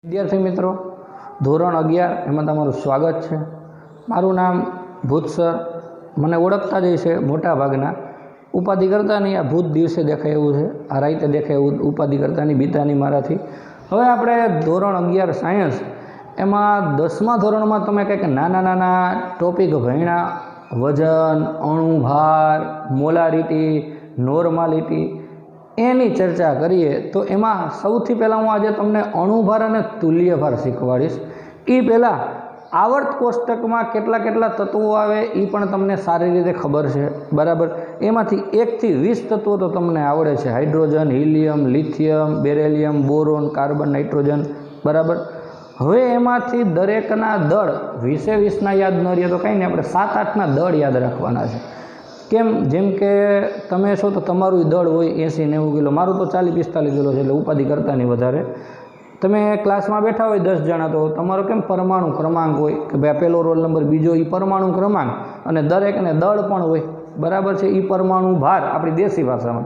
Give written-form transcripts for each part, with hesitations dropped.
विद्यार्थी मित्रों धोरण 11 एमां तमारुं स्वागत है। मारुं नाम भूत सर। मने ओळखता ज हशे मोटा भागना। उपाधि करता नहीं आ भूत दिवसे देखाय एवुं छे, आ राते देखाय एवुं उपाधि करतानी बीतानी माराथी। हवे आपणे धोरण 11 सायन्स एमां 10मा धोरणमां तमे कंईक नाना नाना टॉपिक भण्या। वजन, अणुभार, मोलारिटी, नॉर्मालिटी एनी चर्चा करिए तो एमां सौथी पहला हूँ आज तमने अणुभार अने तुल्यभार शीखवाड़ीश। ई पहला आवर्त कोष्टक में केटला केटला तत्वों आवे ई पण तमने सारी रीते खबर है, बराबर। एमांथी 1 થી 20 तत्वों तो तमने आवड़े छे। Hydrogen, helium, lithium, beryllium, boron, carbon, nitrogen, बराबर। हवे एमांथी दरेकना दळ 20 ना याद न रहे तो कहीं नहीं, आपणे 7-8 ना दळ याद राखवाना छे। केम जेम के तमे छो तो तमारुं दळ होय 80-90 किलो, मारुं तो 40-45 किलो छे, એટલે उपाधि करता नहीं वधारे। तमे क्लास में बैठा हो 10 जणा तो तमारो केम परमाणु क्रमांक होय कि भाई पहलो रोल नंबर बीजो ई परमाणु क्रमांक अने दरेकने दळ पण होय, बराबर छे। ई परमाणु भार आपणी देशी भाषामां।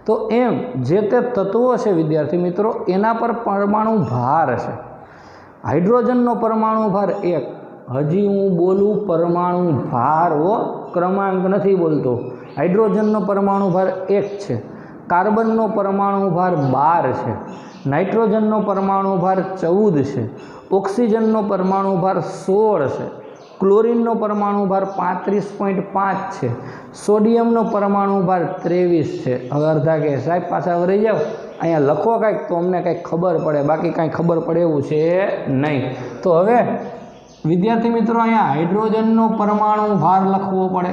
तो एम जे ते तत्वो छे विद्यार्थी मित्रों एना पर परमाणु भार छे। हाइड्रोजननो परमाणु भार 1। हजी हूँ बोलूँ परमाणु भार हो, क्रमांक नहीं बोलतो। हाइड्रोजननो परमाणु भार 1 है। कार्बननो परमाणु भार 12 है। नाइट्रोजननो परमाणु भार 14 है। ऑक्सीजननो परमाणु भार 16 है। क्लोरीननो परमाणु भार 35.5 है। सोडियमनो परमाणु भार 23 है। हवे अर्धा के साहेब पाछा वरी जाओ, अहींया लखो कांईक तो अमने कांईक खबर पड़े, बाकी कांई खबर पड़े एवुं छे नहीं। तो हवे विद्यार्थी मित्रों अहींया हाइड्रोजननो परमाणु भार लखवो पड़े।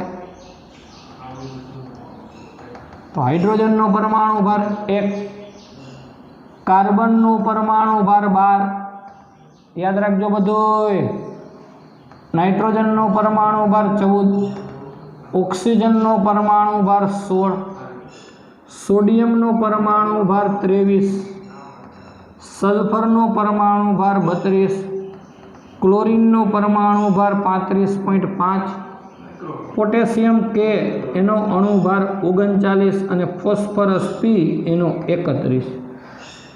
तो हाइड्रोजननो परमाणु भार 1, कार्बननो परमाणु भार 12, याद राखजो बधुंय। नाइट्रोजननो परमाणु भार 14, ऑक्सीजननो परमाणु भार 16, सोडियमनो परमाणु भार 23, सल्फरनो परमाणु भार 32, क्लोरीननो परमाणु भार 35.5, पोटेशियम के एनो अणुभार 39 और फॉस्फरस पी एनो 31।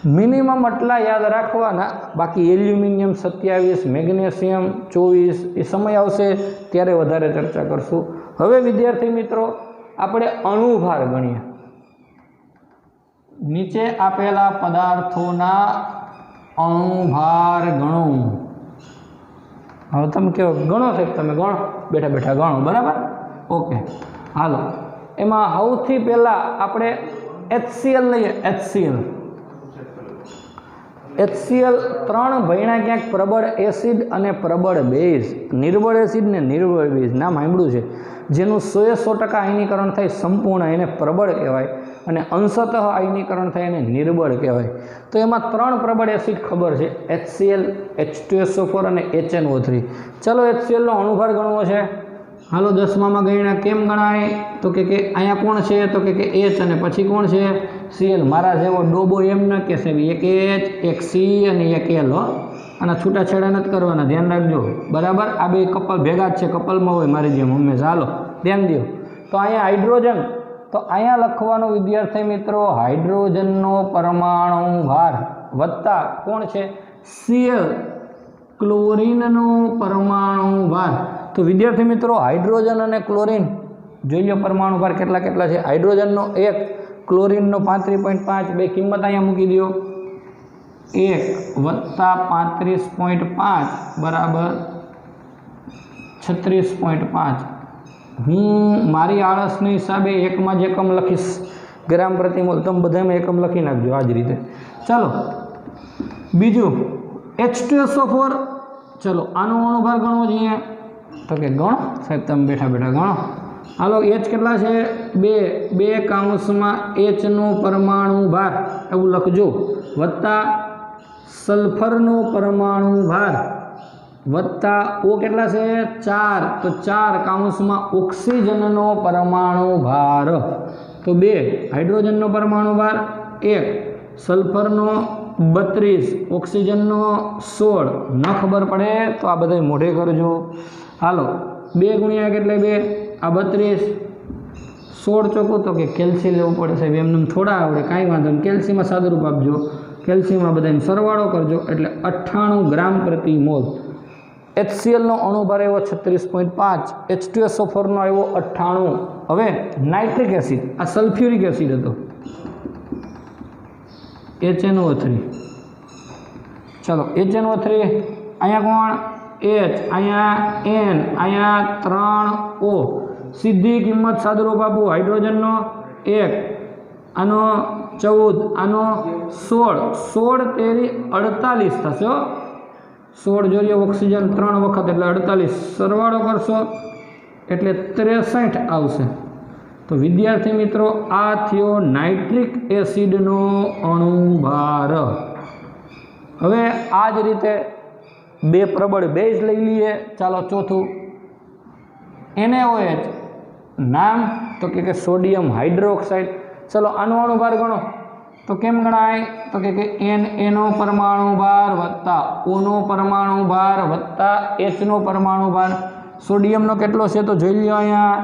मिनिमम आटला याद राखवाना, बाकी एल्युमिनियम 27, मैग्नेशियम 24 ए समय आवशे त्यारे वधारे चर्चा करशुं। हवे विद्यार्थी मित्रों आपणे अणुभार गणीए। नीचे आपेला पदार्थोना अणुभार गणो। हवे तमे कहो गणो साहेब, तमे गणो, बेठा बेठा गणो, बराबर। ओके हालो, एमां सौथी पहला आपणे HCl लईए। HCl 3 भण्या क्यांक प्रबळ एसिड अने प्रबळ बेઝ। निर्बळ एसिड ने निर्बळ बेઝ नाम सांभळ्युं छे। जेनुं 100% आयनीकरण थाय संपूर्ण एने प्रबळ कहेवाय अने अंशतः आयनीकरण थाय एने निर्बळ कहेवाय। तो एमां 3 प्रबळ एसिड खबर छे, HCl, H2SO4 अने HNO3। चलो HCl नो अणुभार गणવો છે। हालो 10मा में गण्या केम गणाय तो के अहींया कोण छे तो के H अने पछी कोण छे Cl। मारा जेवो डोबो एम न कहेशे, एक H एक C अने एक L हो। आना छूटाछेड़ा नथी करवाना, ध्यान राखजो, बराबर। आ बे कपल भेगा ज छे, कपलमां होय मारी जेम हमेशा। हालो ध्यान दो। तो अहींया हाइड्रोजन, तो अहींया लखवानो विद्यार्थी मित्रों हाइड्रोजननो परमाणु भार वत्ता कोण छे Cl, क्लोरीननो परमाणु भार। तो विद्यार्थी मित्रों हाइड्रोजन और क्लोरीन जोई लो परमाणु भार केटला केटला छे। हाइड्रोजननो 1, क्लोरीननो 35.5, बे किंमत अहींया मूकी दो। 1 वत्ता 35.5 बराबर 36.5। हूँ मारी आळसने हिसाबे 1 में ज एकम लखीश, ग्राम प्रति मोल। तम बधाय में एकम लखी नाखजो आज रीते। चलो बीजू H2SO4। चलो आनो अणुभार गणવો જોઈએ तो के गणो साहेब, तमे बेठा बेठा गणो। हालो H केटला छे 2 काउंसमां H नो परमाणु भार एवुं लखजो वत्ता सल्फरनो परमाणु भार वत्ता O केटला छे 4, तो 4 काउंसमां ऑक्सीजननो परमाणु भार। तो 2 हाइड्रोजननो परमाणु भार 1, सल्फरनो 32, ऑक्सीजननो 16। न खबर पड़े तो आ बधाय मोढे करजो। हालो 2 गुणिया केटले 2 आ 32, 16 चौको तो के केल्सी लेवुं पड़े साहेब, एमनेम थोड़ा आवड़े, कांई वांधो नहीं। केल्सीमां सादुरूप आपजो કેલ્શિયમ આ બધાનો સરવાળો કરજો એટલે 98 ગ્રામ પ્રતિ મોલ. HClનો અણુભાર આવ્યો 36.5, H2SO4નો આવ્યો 98. હવે નાઇટ્રિક એસિડ, આ સલ્ફ્યુરિક એસિડ હતો HNO3. ચલો HNO3 અહીંયા કોણ H, અહીંયા N, અહીંયા 3 O. સીધી કિંમત સાદુરૂપ આપું હાઇડ્રોજનનો 1, આનો 14, આનો 16, 16 તેરી 48 થશે. 16 જોઈએ ઓક્સિજન 3 વખત એટલે 48, સરવાળો કરશો એટલે 63 આવશે. તો વિદ્યાર્થી મિત્રો આ થયો નાઇટ્રિક એસિડનો અણુભાર. હવે આ જ રીતે બે પ્રબળ બેઝ લઈ લઈએ. ચાલો ચોથું NaOH, નામ તો કે સોડિયમ હાઇડ્રોક્સાઇડ. ચલો આનો અણુભાર ગણો તો કેમ ગણાય તો કે Na નો પરમાણુ ભાર વત્તા O નો પરમાણુ ભાર વત્તા H નો પરમાણુ ભાર. સોડિયમનો કેટલો છે તો જોઈ લો અહીંયા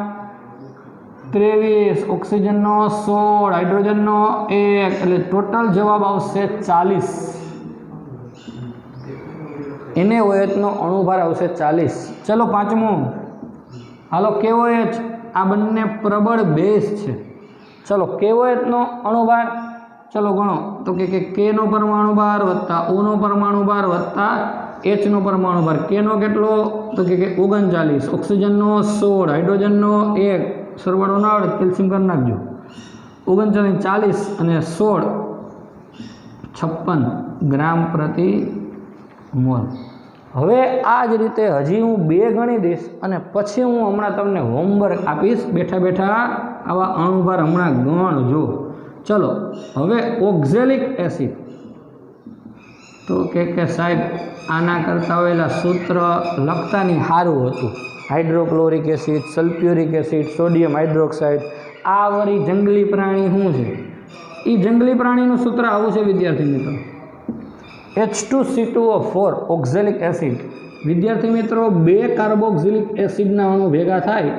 23, ઓક્સિજનનો 16, હાઇડ્રોજનનો 1 એટલે ટોટલ જવાબ આવશે 40. NaOH નો અણુભાર આવશે 40. ચલો પાંચમું હાલો KOH, આ બંને પ્રબળ બેઝ છે. ચલો KOH નો અણુભાર ચલો ગણો તો કે K નો પરમાણુ ભાર વત્તા O નો પરમાણુ ભાર વત્તા H નો પરમાણુ ભાર. K નો કેટલો તો કે 39, ઓક્સિજનનો 16, હાઇડ્રોજનનો 1, સરવાળો ના આવડે કેલ્શિયમ કરી નાખજો. 39, 40 અને 16, 56 ગ્રામ પ્રતિ મોલ. હવે આ જ રીતે હજી હું બે ગણી દઈશ અને પછી હું હમણાં તમને હોમવર્ક આપીશ. બેઠા બેઠા આવા અણુભાર હમણાં ગણજો. ચલો હવે ઓક્ઝેલિક એસિડ તો કે સાહેબ આના કરતાં ઓલા સૂત્ર લખતાની સારું હતું. Hydrochloric acid, sulphuric acid, sodium hydroxide. આ વળી જંગલી પ્રાણી શું છે? એ જંગલી પ્રાણીનું સૂત્ર આવું છે વિદ્યાર્થી મિત્રો, H2C2O4 ઓક્ઝેલિક એસિડ. વિદ્યાર્થી મિત્રો બે કાર્બોક્સિલિક એસિડના અણુ ભેગા થાય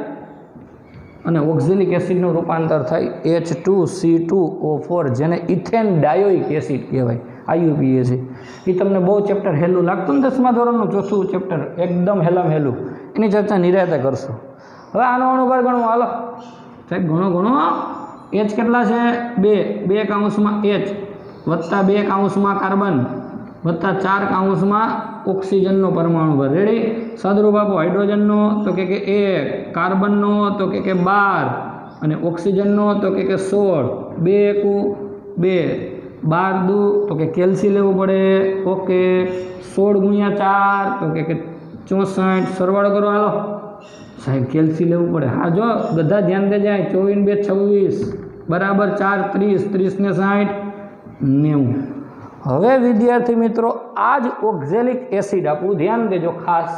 અને ઓક્ઝેલિક એસિડનું રૂપાંતર થાય H2C2O4, જેને ઇથેન ડાયોઇક એસિડ કહેવાય, IUPAC. એ તમને બહુ ચેપ્ટર હેલું લાગતું ને 10મા ધોરણનું ચોથું ચેપ્ટર એકદમ હેલામ હેલું, એની ચર્ચા નિરાતે કરશો. હવે આનો અણુભાર ગણો હાલો સાહેબ, ગણો. H કેટલા છે 2 કૌંસમાં H વત્તા 2 કૌંસમાં કાર્બન વત્તા 4 કૌંસમાં ઓક્સિજનનો પરમાણુ ભાર. રેડી? સાદુરૂપ આપો. હાઇડ્રોજનનો તો કે 1, કાર્બનનો તો કે 12 અને ઓક્સિજનનો તો કે 16. 2 એકુ 2, 12 દુ તો કે કેલ્સી લેવું પડે. ઓકે, 16 ગુણ્યા 4 તો કે 64, સરવાળો કરો હાલો સાહેબ, કેલ્સી લેવું પડે. હા જો બધા ધ્યાન દે જાય. 24 2 26 બરાબર 4 30, 30 ને 60 90. હવે વિદ્યાર્થી મિત્રો આ જ ઓક્ઝેલિક એસિડ આપવું, ધ્યાન દેજો ખાસ.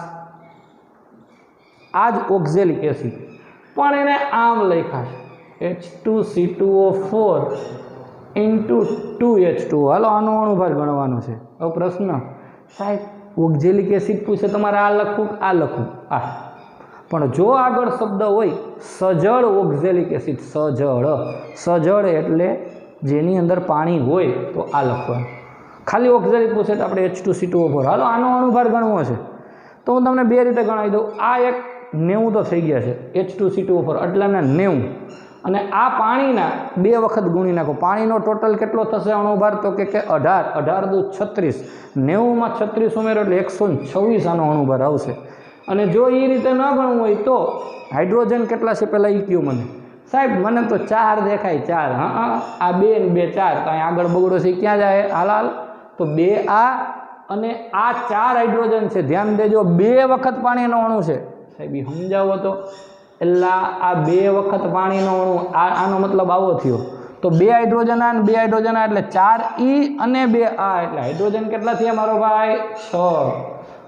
આ જ ઓક્ઝેલિક એસિડ પણ એને આમ લખાશે H2C2O4 × 2H2O. હાલો આનો અણુભાર ગણવાનો છે. હવે પ્રશ્ન સાહેબ ઓક્ઝેલિક એસિડ પૂછે તમારે આ લખવું આ લખવું આ, પણ જો આગળ શબ્દ હોય સજળ ઓક્ઝેલિક એસિડ, સજળ એટલે જેની અંદર પાણી હોય તો આ લખવાનું. ખાલી ઓક્ઝેલિક પૂછે તો આપણે H2C2O4. હાલો આનો અણુભાર ગણવો છે તો હું તમને બે રીતે ગણાવી દઉં. આ એક 90 તો થઈ ગયા છે H2C2O4 એટલાના 90, અને આ પાણીના 2 વખત ગુણી નાખો. પાણીનો ટોટલ કેટલો થશે અણુભાર તો કે 18, 18 દુ 36, 90માં 36 ઉમેરો એટલે 126 આનો અણુભાર આવશે. અને જો એ રીતે ન ગણવું હોય તો હાઇડ્રોજન કેટલા છે પહેલાં એ કહ્યું મને સાહેબ. મને તો 4 દેખાય 4. હા આ 2 ને 2 4 તો અહીં આગળ બગડો છે ક્યાં જાય? હાલ તો 2 આ અને આ 4 હાઇડ્રોજન છે. ધ્યાન દેજો 2 વખત પાણીનો અણુ છે સાહેબ, એ સમજાવો તો. એટલે આ 2 વખત પાણીનો અણુ, આનો મતલબ આવો થયો. તો 2 હાઇડ્રોજન આ અને 2 હાઇડ્રોજન આ એટલે 4 E અને 2 આ એટલે હાઇડ્રોજન કેટલા થયા મારો ભાઈ? 6.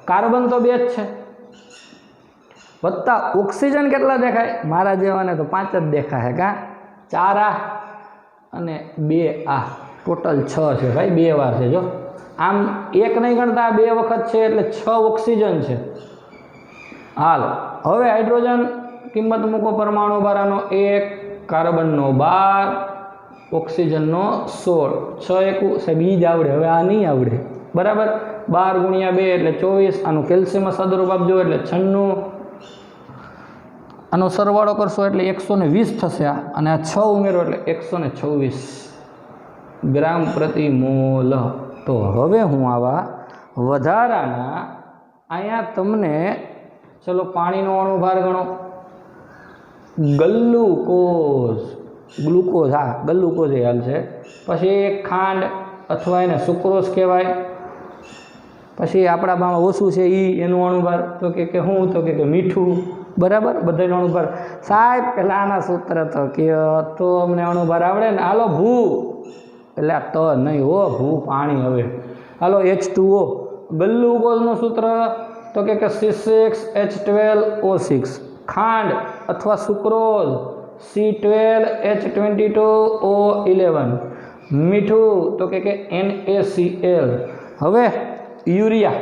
કાર્બન તો 2 જ છે વત્તા ઓક્સિજન કેટલા દેખાય મારા જેવાને? તો 5 જ દેખાય. કાં 4 આ અને 2 આ ટોટલ 6 છે ભાઈ, 2 વાર છે. જો આમ 1 નહીં ગણતા 2 વખત છે એટલે 6 ઓક્સિજન છે. હાલ હવે હાઇડ્રોજન કિંમત મૂકો. પરમાણુ બારાનો 1, કાર્બનનો 12, ઓક્સિજનનો 16, 6 એકુ સાહેબ ઈ જ આવડે, હવે આ નહીં આવડે, બરાબર. 12 × 2 એટલે 24, આનું કેલ્શિયમમાં સાદુરૂપ આપજો એટલે 96, આનો સરવાળો કરશો એટલે 120 થશે, અને આ 6 ઉમેરો એટલે 126 ગ્રામ પ્રતિ મોલ. તો હવે હું આવા વધારાના અહીંયા તમને ચલો પાણીનો અણુભાર ગણો. ગ્લુકોઝ, હા ગ્લુકોઝ એ હાલ છે. પછી ખાંડ અથવા એને સુક્રોઝ કહેવાય. પછી આપણામાં ઓછું છે એનું અણુભાર તો કે શું, તો કે મીઠું, બરાબર. બધાનો અણુભાર સાહેબ પહેલાં આના સૂત્ર તો તો અમને અણુભાર આવડે ને. હાલો ભૂ, એટલે તો નહીં હો, ભૂ પાણી. હવે હાલો H2O, ગ્લુકોઝનું સૂત્ર તો કે C6H12O6. ખાંડ અથવા સુક્રોઝ C12H22O11. મીઠું તો કે NaCl. હવે યુરિયા,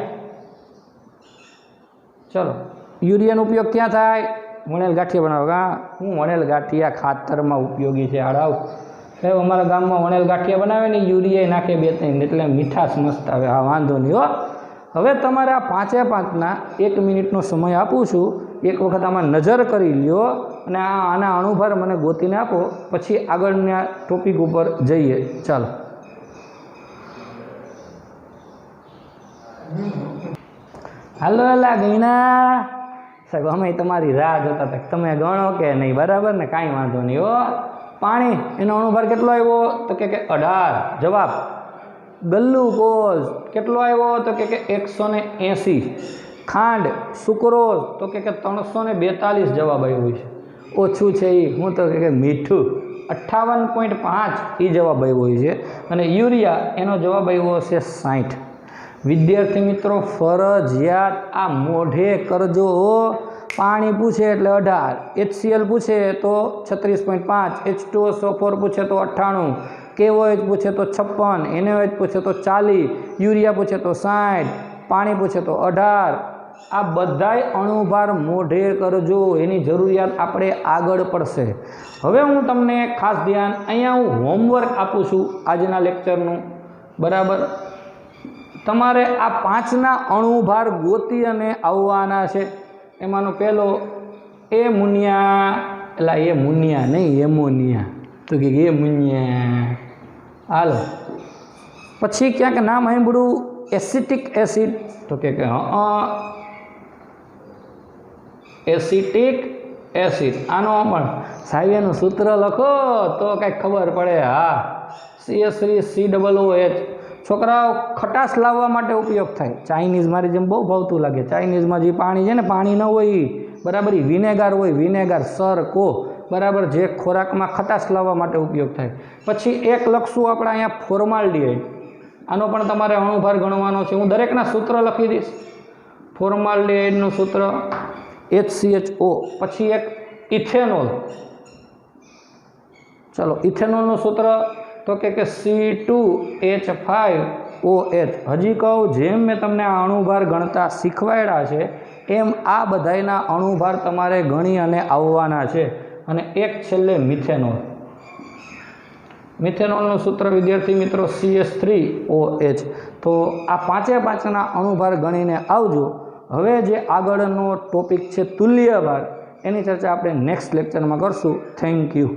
ચલો યુરિયાનો ઉપયોગ ક્યાં થાય? વણેલ ગાંઠિયા બનાવવા. હું વણેલ ગાંઠિયા ખાતરમાં ઉપયોગી છે. આડાવ સાહેબ અમારા ગામમાં વણેલ ગાંઠિયા બનાવે ને યુરિયા નાખે 2-3 એટલે મીઠાશ મસ્ત આવે. હા વાંધો નહીં હો. હવે તમારે આ 5-5ના 1 મિનિટનો સમય આપું છું. એક વખત આમાં નજર કરી લ્યો અને આના અણુભાર મને ગોતીને આપો, પછી આગળના ટોપિક ઉપર જઈએ. ચાલો. હાલો એલા ગઈના સાહેબ, અમે તમારી રાહ જોતા હતા, તમે ગણો કે નહીં, બરાબર ને? કાંઈ વાંધો નહીં હો. પાણી, એનો અણુભાર કેટલો આવ્યો? તો કે 18. જવાબ. ગ્લુકોઝ કેટલો આવ્યો? તો કે 180. ખાંડ સુક્રોઝ તો કે 342 જવાબ આવ્યો છે. ઓછું છે એ હું તો કે મીઠું 58.5 એ જવાબ આવ્યો છે. અને યુરિયા એનો જવાબ આવ્યો છે 60. વિદ્યાર્થી મિત્રો ફરજિયાત આ મોઢે કરજો. પાણી પૂછે એટલે 18, HCl પૂછે તો 36.5, H2SO4 પૂછે તો 98, KOH પૂછે તો 56, NaOH પૂછે તો 40, યુરિયા પૂછે તો 60, પાણી પૂછે તો 18. આ બધાય અણુભાર મોઢે કરજો, એની જરૂરિયાત આપણે આગળ પડશે. હવે હું તમને ખાસ ધ્યાન અહીંયા હું હોમવર્ક આપું છું આજના લેક્ચરનું, બરાબર. તમારે આ 5ના અણુભાર ગોતી અને આવવાના છે. એમાંનો પહેલો એમોનિયા, એટલે એમોનિયા નહીં એમોનિયા, તો કે એમોનિયા. હાલો, પછી ક્યાંક નામ સાંભળ્યું એસિટિક એસિડ, તો કે એસિટિક એસિડ. આનો પણ સાહેબ એનું સૂત્ર લખો તો કંઈક ખબર પડે. હા, CH3COOH. છોકરાઓ ખટાશ લાવવા માટે ઉપયોગ થાય. ચાઇનીઝ મારી જેમ બહુ ભાવતું લાગે. ચાઇનીઝમાં જે પાણી છે ને, પાણી ન હોય બરાબર, એ વિનેગાર હોય, વિનેગાર સરકો, બરાબર, જે ખોરાકમાં ખટાશ લાવવા માટે ઉપયોગ થાય. પછી એક લખશું આપણે અહીંયા ફોર્માલ્ડિહાઇડ. આનો પણ તમારે અણુભાર ગણવાનો છે. હું દરેકના સૂત્ર લખી દઈશ. ફોર્માલ્ડિહાઇડનું સૂત્ર HCHO. પછી એક ઇથેનોલ. ચલો, ઇથેનોલનું સૂત્ર તો કે C2H5OH. હજી કહું, જેમ મેં તમને આ અણુભાર ગણતા શીખવાડ્યા છે એમ આ બધાયના અણુભાર તમારે ગણી અને આવવાના છે. અને એક છેલ્લે મિથેનોલ. મિથેનોલનું સૂત્ર વિદ્યાર્થી મિત્રો CH3OH. તો આ 5ના અણુભાર ગણીને આવજો. હવે જે આગળનો ટોપિક છે તુલ્યભાર, એની ચર્ચા આપણે નેક્સ્ટ લેક્ચરમાં કરશું. Thank you.